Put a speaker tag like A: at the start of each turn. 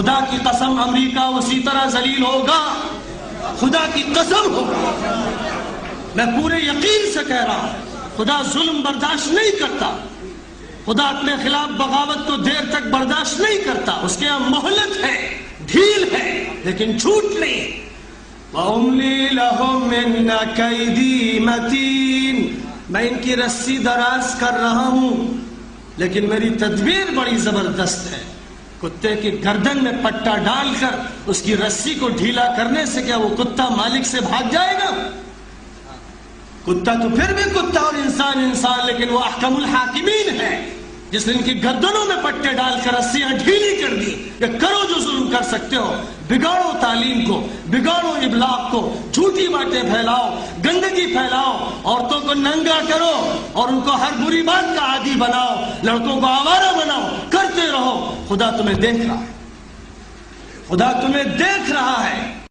A: خدا کی قسم امریکہ اسی طرح ذلیل ہوگا، خدا کی قسم ہوگا، میں پورے یقین سے کہہ رہا ہوں۔ خدا ظلم برداشت نہیں کرتا، خدا اپنے خلاف بغاوت کو دیر تک برداشت نہیں کرتا، اس کے یہاں مہلت ہے، ڈھیل ہے، لیکن جھوٹ نہیں۔ وَأُمْلِي لَهُمْ إِنَّ كَيْدِي مَتِينٌ، میں ان کی رسی دراز کر رہا ہوں لیکن میری تدبیر بڑی زبردست ہے۔ کتے کی گردن میں پٹا ڈال کر اس کی رسی کو ڈھیلا کرنے سے کیا وہ کتا مالک سے بھاگ جائے گا؟ کتا تو پھر بھی کتا اور انسان انسان، لیکن وہ احکم الحاکمین ہے جس نے ان کی گردنوں میں پٹے ڈال کر رسیاں ڈھیلی کر دی کہ کرو جو ظلم کر سکتے ہو، بگاڑو تعلیم کو، بگاڑو ابلاغ کو، جھوٹی باتیں پھیلاؤ، گندگی پھیلاؤ، عورتوں کو ننگا کرو اور ان کو ہر بری بات کا عادی بناؤ، لڑکوں کو آوارہ بناؤ، کرتے رہو۔ خدا تمہیں دیکھ رہا ہے، خدا تمہیں دیکھ رہا ہے۔